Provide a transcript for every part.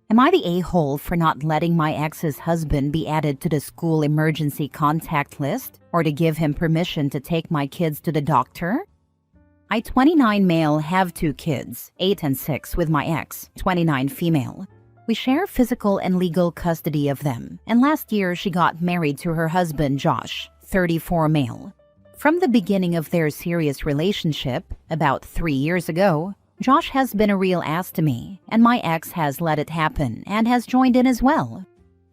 Am I the a-hole for not letting my ex's husband be added to the school emergency contact list or to give him permission to take my kids to the doctor? I, 29 male, have 2 kids, 8 and 6, with my ex, 29 female. We share physical and legal custody of them, and last year she got married to her husband Josh, 34 male. From the beginning of their serious relationship, about 3 years ago, Josh has been a real ass to me, and my ex has let it happen and has joined in as well.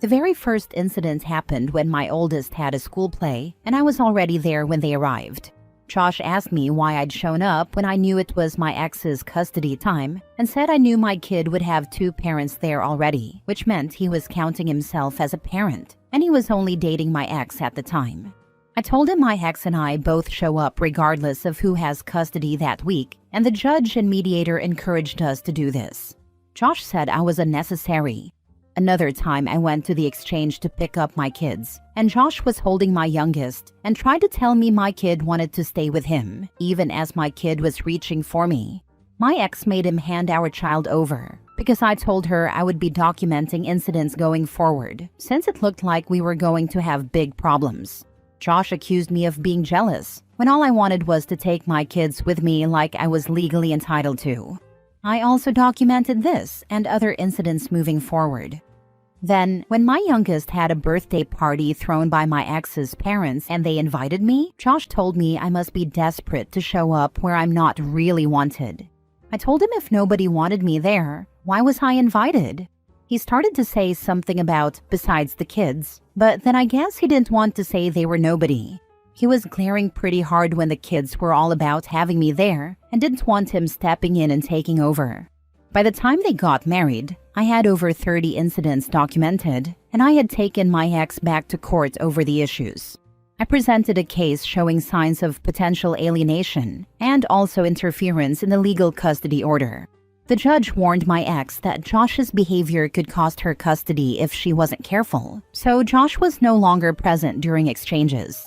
The very first incident happened when my oldest had a school play, and I was already there when they arrived. Josh asked me why I'd shown up when I knew it was my ex's custody time, and said I knew my kid would have 2 parents there already, which meant he was counting himself as a parent, and he was only dating my ex at the time. I told him my ex and I both show up regardless of who has custody that week, and the judge and mediator encouraged us to do this. Josh said I was unnecessary. Another time I went to the exchange to pick up my kids, and Josh was holding my youngest and tried to tell me my kid wanted to stay with him, even as my kid was reaching for me. My ex made him hand our child over, because I told her I would be documenting incidents going forward, since it looked like we were going to have big problems. Josh accused me of being jealous, when all I wanted was to take my kids with me like I was legally entitled to. I also documented this and other incidents moving forward. Then, when my youngest had a birthday party thrown by my ex's parents and they invited me, Josh told me I must be desperate to show up where I'm not really wanted. I told him if nobody wanted me there, why was I invited? He started to say something about besides the kids, but then I guess he didn't want to say they were nobody. He was glaring pretty hard when the kids were all about having me there and didn't want him stepping in and taking over. By the time they got married, I had over 30 incidents documented, and I had taken my ex back to court over the issues. I presented a case showing signs of potential alienation and also interference in the legal custody order. The judge warned my ex that Josh's behavior could cost her custody if she wasn't careful, so Josh was no longer present during exchanges.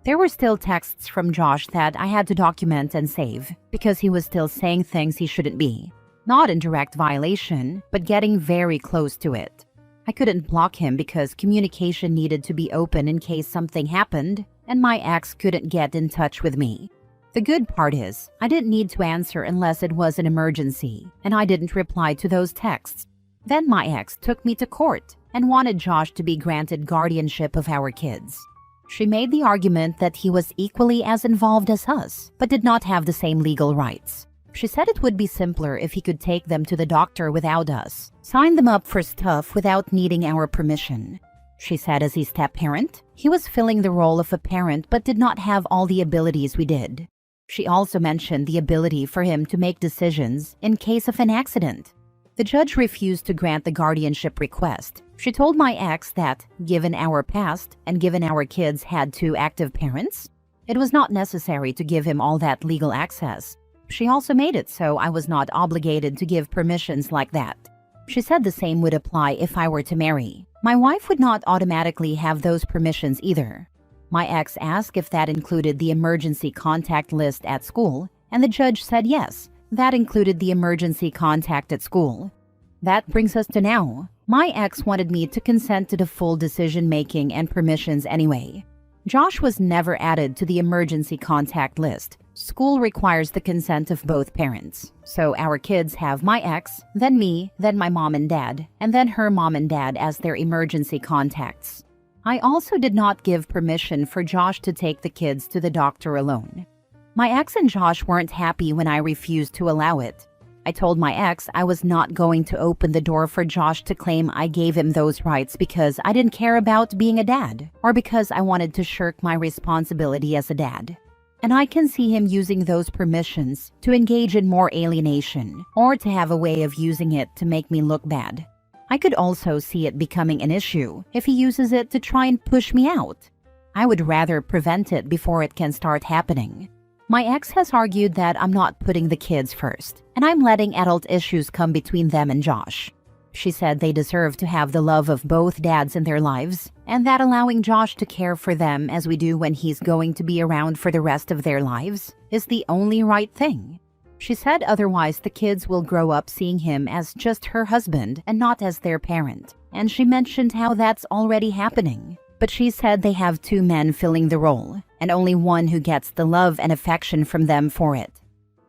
There were still texts from Josh that I had to document and save, because he was still saying things he shouldn't be. Not in direct violation, but getting very close to it. I couldn't block him because communication needed to be open in case something happened, and my ex couldn't get in touch with me. The good part is, I didn't need to answer unless it was an emergency, and I didn't reply to those texts. Then my ex took me to court and wanted Josh to be granted guardianship of our kids. She made the argument that he was equally as involved as us, but did not have the same legal rights. She said it would be simpler if he could take them to the doctor without us, sign them up for stuff without needing our permission. She said as a step-parent, he was filling the role of a parent but did not have all the abilities we did. She also mentioned the ability for him to make decisions in case of an accident. The judge refused to grant the guardianship request. She told my ex that, given our past and given our kids had 2 active parents, it was not necessary to give him all that legal access. She also made it so I was not obligated to give permissions like that. She said the same would apply if I were to marry. My wife would not automatically have those permissions either. My ex asked if that included the emergency contact list at school, and the judge said yes, that included the emergency contact at school. That brings us to now. My ex wanted me to consent to the full decision-making and permissions anyway. Josh was never added to the emergency contact list. School requires the consent of both parents. So our kids have my ex, then me, then my mom and dad, and then her mom and dad as their emergency contacts. I also did not give permission for Josh to take the kids to the doctor alone. My ex and Josh weren't happy when I refused to allow it. I told my ex I was not going to open the door for Josh to claim I gave him those rights because I didn't care about being a dad, or because I wanted to shirk my responsibility as a dad. And I can see him using those permissions to engage in more alienation, or to have a way of using it to make me look bad. I could also see it becoming an issue if he uses it to try and push me out. I would rather prevent it before it can start happening. My ex has argued that I'm not putting the kids first, and I'm letting adult issues come between them and Josh. She said they deserve to have the love of both dads in their lives, and that allowing Josh to care for them as we do when he's going to be around for the rest of their lives is the only right thing. She said otherwise the kids will grow up seeing him as just her husband and not as their parent, and she mentioned how that's already happening. But she said they have two men filling the role, and only one who gets the love and affection from them for it.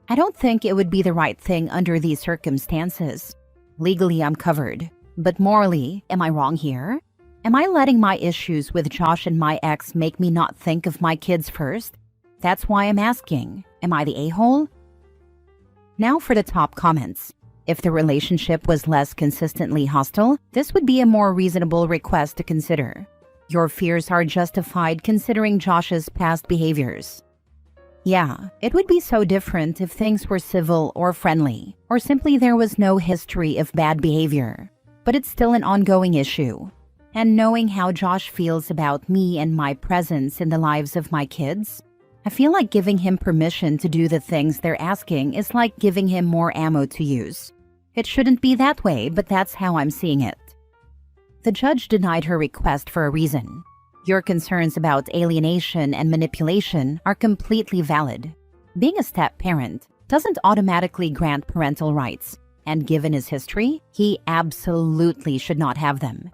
I don't think it would be the right thing under these circumstances. Legally, I'm covered. But morally, am I wrong here? Am I letting my issues with Josh and my ex make me not think of my kids first? That's why I'm asking. Am I the a-hole? Now for the top comments. If the relationship was less consistently hostile, this would be a more reasonable request to consider. Your fears are justified considering Josh's past behaviors. Yeah, it would be so different if things were civil or friendly, or simply there was no history of bad behavior. But it's still an ongoing issue. And knowing how Josh feels about me and my presence in the lives of my kids, I feel like giving him permission to do the things they're asking is like giving him more ammo to use. It shouldn't be that way, but that's how I'm seeing it. The judge denied her request for a reason. Your concerns about alienation and manipulation are completely valid. Being a step-parent doesn't automatically grant parental rights, and given his history, he absolutely should not have them.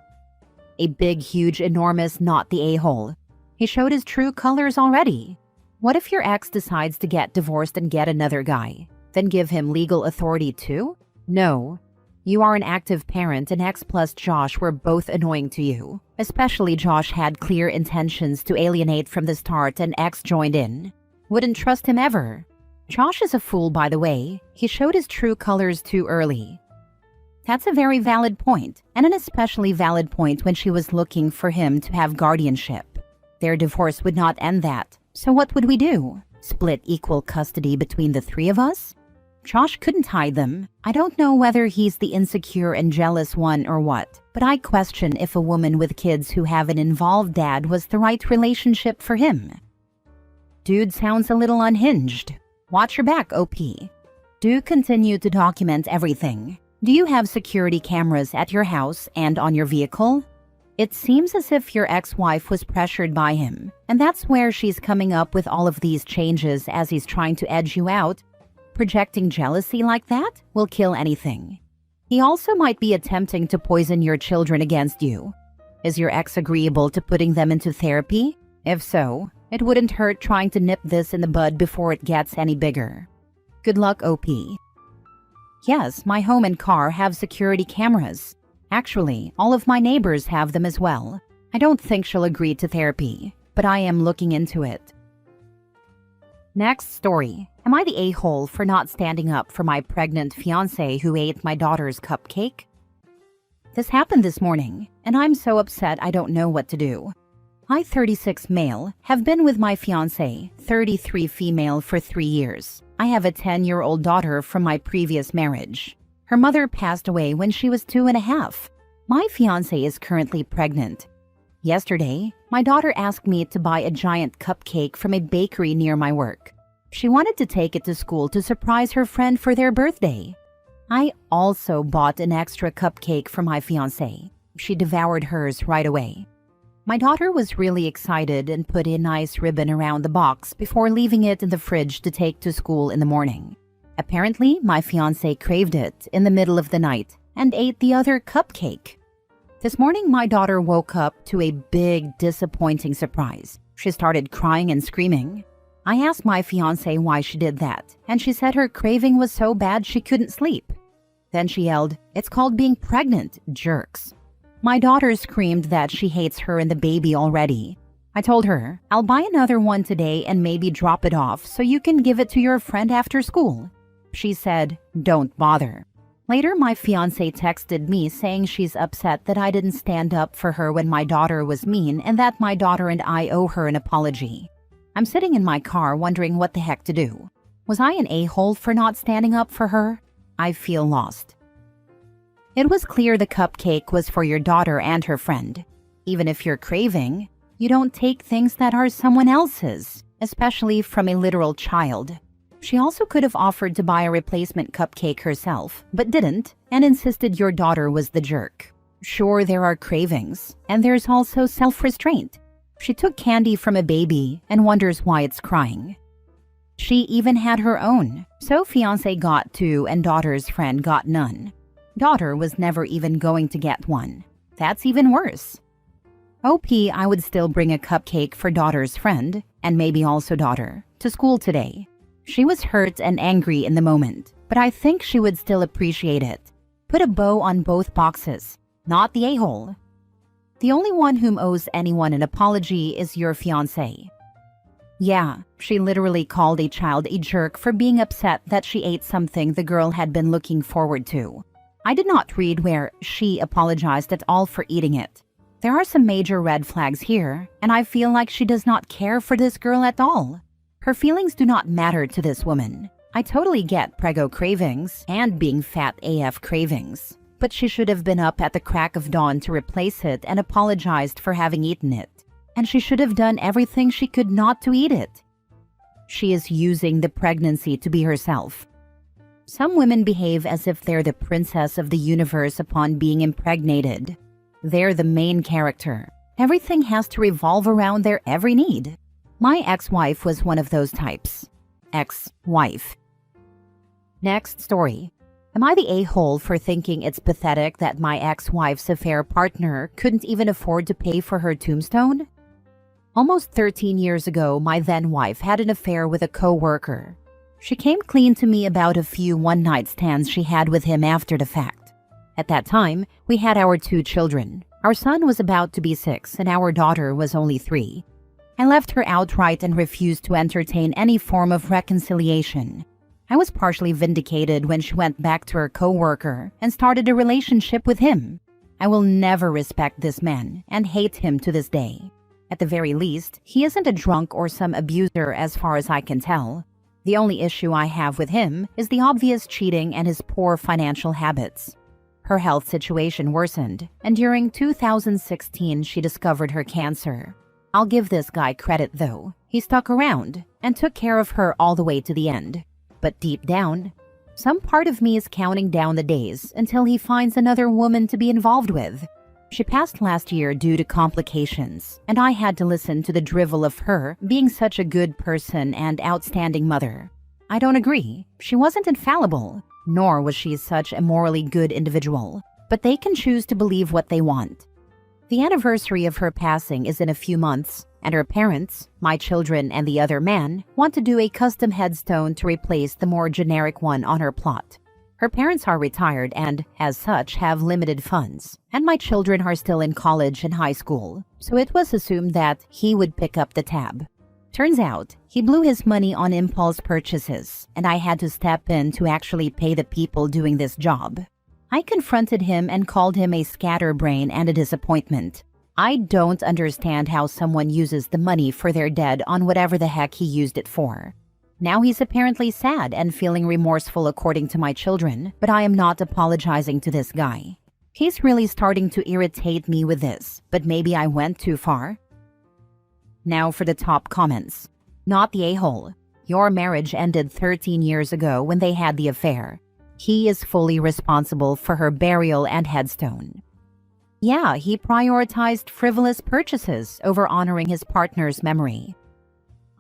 A big, huge, enormous not the a-hole. He showed his true colors already. What if your ex decides to get divorced and get another guy? Then give him legal authority too? No. You are an active parent and ex plus Josh were both annoying to you. Especially Josh had clear intentions to alienate from the start and ex joined in. Wouldn't trust him ever. Josh is a fool, by the way. He showed his true colors too early. That's a very valid point, and an especially valid point when she was looking for him to have guardianship. Their divorce would not end that. So what would we do? Split equal custody between the three of us? Josh couldn't hide them. I don't know whether he's the insecure and jealous one or what, but I question if a woman with kids who have an involved dad was the right relationship for him. Dude sounds a little unhinged. Watch your back, OP. Do continue to document everything. Do you have security cameras at your house and on your vehicle? It seems as if your ex-wife was pressured by him, and that's where she's coming up with all of these changes as he's trying to edge you out. Projecting jealousy like that will kill anything. He also might be attempting to poison your children against you. Is your ex agreeable to putting them into therapy? If so, it wouldn't hurt trying to nip this in the bud before it gets any bigger. Good luck, OP. Yes, my home and car have security cameras. Actually, all of my neighbors have them as well. I don't think she'll agree to therapy, but I am looking into it. Next story. Am I the a-hole for not standing up for my pregnant fiancé who ate my daughter's cupcake? This happened this morning, and I'm so upset I don't know what to do. I, 36 male, have been with my fiancé, 33 female, for 3 years. I have a 10-year-old daughter from my previous marriage. Her mother passed away when she was 2.5. My fiancé is currently pregnant. Yesterday, my daughter asked me to buy a giant cupcake from a bakery near my work. She wanted to take it to school to surprise her friend for their birthday. I also bought an extra cupcake for my fiancé. She devoured hers right away. My daughter was really excited and put a nice ribbon around the box before leaving it in the fridge to take to school in the morning. Apparently, my fiancé craved it in the middle of the night and ate the other cupcake. This morning, my daughter woke up to a big, disappointing surprise. She started crying and screaming. I asked my fiancé why she did that, and she said her craving was so bad she couldn't sleep. Then she yelled, "It's called being pregnant, jerks." My daughter screamed that she hates her and the baby already. I told her, I'll buy another one today and maybe drop it off so you can give it to your friend after school. She said, don't bother. Later, my fiancé texted me saying she's upset that I didn't stand up for her when my daughter was mean and that my daughter and I owe her an apology. I'm sitting in my car wondering what the heck to do. Was I an a-hole for not standing up for her? I feel lost. It was clear the cupcake was for your daughter and her friend. Even if you're craving, you don't take things that are someone else's, especially from a literal child. She also could have offered to buy a replacement cupcake herself, but didn't, and insisted your daughter was the jerk. Sure, there are cravings, and there's also self-restraint. She took candy from a baby and wonders why it's crying. She even had her own, so fiancé got two and daughter's friend got none. Daughter was never even going to get one. That's even worse. OP, I would still bring a cupcake for daughter's friend, and maybe also daughter, to school today. She was hurt and angry in the moment, but I think she would still appreciate it. Put a bow on both boxes, not the a-hole. The only one whom owes anyone an apology is your fiancé. Yeah, she literally called a child a jerk for being upset that she ate something the girl had been looking forward to. I did not read where she apologized at all for eating it. There are some major red flags here, and I feel like she does not care for this girl at all. Her feelings do not matter to this woman. I totally get prego cravings and being fat AF cravings, but she should have been up at the crack of dawn to replace it and apologized for having eaten it. And she should have done everything she could not to eat it. She is using the pregnancy to be herself. Some women behave as if they're the princess of the universe upon being impregnated. They're the main character. Everything has to revolve around their every need. My ex-wife was one of those types. Ex-wife. Next story. Am I the a-hole for thinking it's pathetic that my ex-wife's affair partner couldn't even afford to pay for her tombstone? Almost 13 years ago, my then-wife had an affair with a co-worker. She came clean to me about a few one-night stands she had with him after the fact. At that time, we had our 2 children. Our son was about to be 6 and our daughter was only 3. I left her outright and refused to entertain any form of reconciliation. I was partially vindicated when she went back to her co-worker and started a relationship with him. I will never respect this man and hate him to this day. At the very least, he isn't a drunk or some abuser as far as I can tell. The only issue I have with him is the obvious cheating and his poor financial habits. Her health situation worsened, and during 2016 she discovered her cancer. I'll give this guy credit though. He stuck around and took care of her all the way to the end. But deep down, some part of me is counting down the days until he finds another woman to be involved with. She passed last year due to complications, and I had to listen to the drivel of her being such a good person and outstanding mother. I don't agree. She wasn't infallible, nor was she such a morally good individual, but they can choose to believe what they want. The anniversary of her passing is in a few months, and her parents, my children and the other man, want to do a custom headstone to replace the more generic one on her plot. Her parents are retired and, as such, have limited funds, and my children are still in college and high school, so it was assumed that he would pick up the tab. Turns out, he blew his money on impulse purchases, and I had to step in to actually pay the people doing this job. I confronted him and called him a scatterbrain and a disappointment. I don't understand how someone uses the money for their dead on whatever the heck he used it for. Now he's apparently sad and feeling remorseful according to my children, but I am not apologizing to this guy. He's really starting to irritate me with this, but maybe I went too far. Now for the top comments. Not the a-hole. Your marriage ended 13 years ago when they had the affair. He is fully responsible for her burial and headstone. Yeah, he prioritized frivolous purchases over honoring his partner's memory.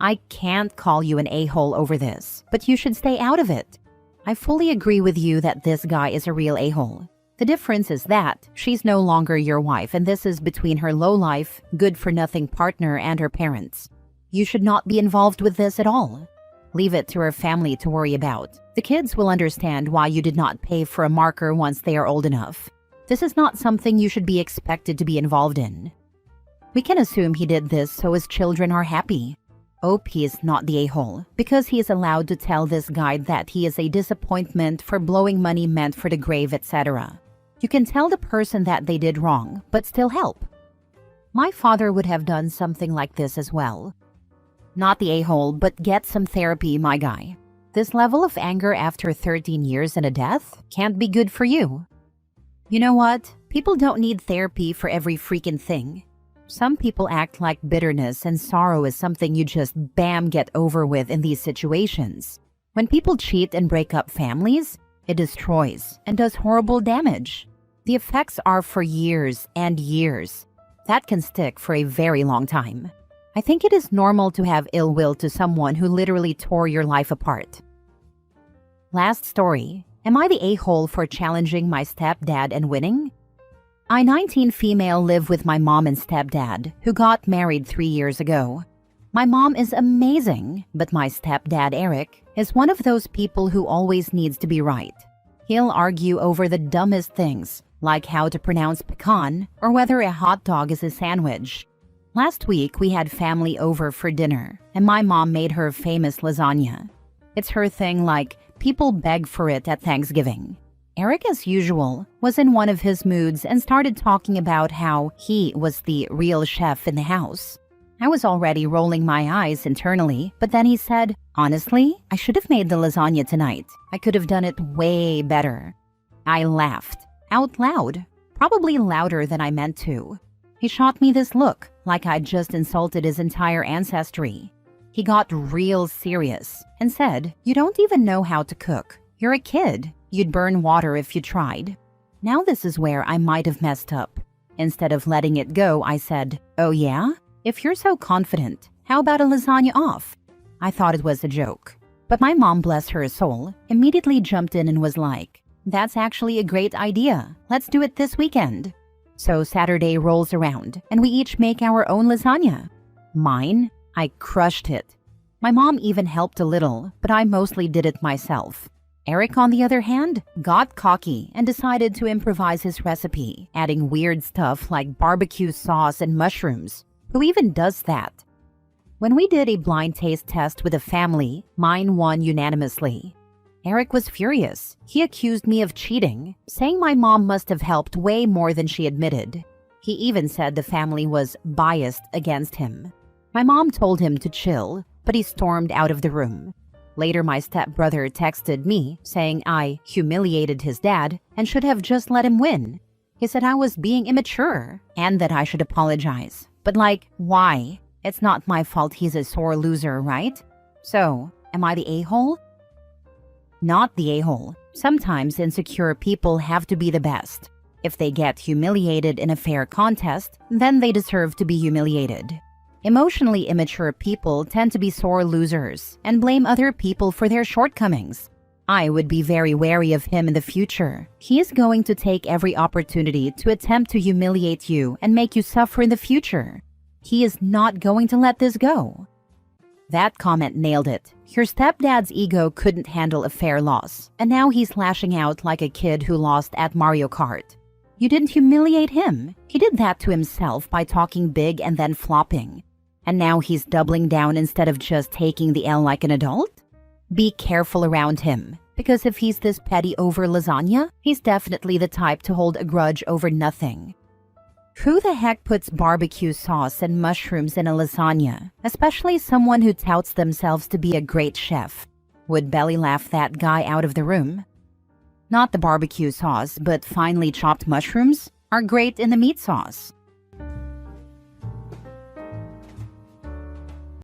I can't call you an a-hole over this, but you should stay out of it. I fully agree with you that this guy is a real a-hole. The difference is that she's no longer your wife, and this is between her low-life, good-for-nothing partner and her parents. You should not be involved with this at all. Leave it to her family to worry about. The kids will understand why you did not pay for a marker once they are old enough. This is not something you should be expected to be involved in. We can assume he did this so his children are happy. OP is not the a-hole because he is allowed to tell this guy that he is a disappointment for blowing money meant for the grave, etc. You can tell the person that they did wrong, but still help. My father would have done something like this as well. Not the a-hole, but get some therapy, my guy. This level of anger after 13 years and a death can't be good for you. You know what? People don't need therapy for every freaking thing. Some people act like bitterness and sorrow is something you just bam get over with in these situations. When people cheat and break up families, it destroys and does horrible damage. The effects are for years and years. That can stick for a very long time. I think it is normal to have ill will to someone who literally tore your life apart. Last story. Am I the a-hole for challenging my stepdad and winning? I, 19 female, live with my mom and stepdad, who got married 3 years ago. My mom is amazing, but my stepdad, Eric, is one of those people who always needs to be right. He'll argue over the dumbest things, like how to pronounce pecan or whether a hot dog is a sandwich. Last week, we had family over for dinner, and my mom made her famous lasagna. It's her thing, like, people beg for it at Thanksgiving. Eric, as usual, was in one of his moods and started talking about how he was the real chef in the house. I was already rolling my eyes internally, but then he said, "Honestly, I should have made the lasagna tonight. I could have done it way better." I laughed, out loud, probably louder than I meant to. He shot me this look, like I'd just insulted his entire ancestry. He got real serious and said, "You don't even know how to cook. You're a kid. You'd burn water if you tried." Now this is where I might have messed up. Instead of letting it go, I said, "Oh yeah? If you're so confident, how about a lasagna off?" I thought it was a joke. But my mom, bless her soul, immediately jumped in and was like, "That's actually a great idea. Let's do it this weekend." So Saturday rolls around, and we each make our own lasagna. Mine? I crushed it. My mom even helped a little, but I mostly did it myself. Eric, on the other hand, got cocky and decided to improvise his recipe, adding weird stuff like barbecue sauce and mushrooms. Who even does that? When we did a blind taste test with a family, mine won unanimously. Eric was furious. He accused me of cheating, saying my mom must have helped way more than she admitted. He even said the family was biased against him. My mom told him to chill, but he stormed out of the room. Later, my stepbrother texted me, saying I humiliated his dad and should have just let him win. He said I was being immature and that I should apologize. But like, why? It's not my fault he's a sore loser, right? So, am I the a-hole? Not the a-hole. Sometimes insecure people have to be the best. If they get humiliated in a fair contest, then they deserve to be humiliated. Emotionally immature people tend to be sore losers and blame other people for their shortcomings. I would be very wary of him in the future. He is going to take every opportunity to attempt to humiliate you and make you suffer in the future. He is not going to let this go. That comment nailed it. Your stepdad's ego couldn't handle a fair loss, and now he's lashing out like a kid who lost at Mario Kart. You didn't humiliate him. He did that to himself by talking big and then flopping. And now he's doubling down instead of just taking the L like an adult? Be careful around him, because if he's this petty over lasagna, he's definitely the type to hold a grudge over nothing. Who the heck puts barbecue sauce and mushrooms in a lasagna, especially someone who touts themselves to be a great chef? Would belly laugh that guy out of the room. Not the barbecue sauce, but finely chopped mushrooms are great in the meat sauce.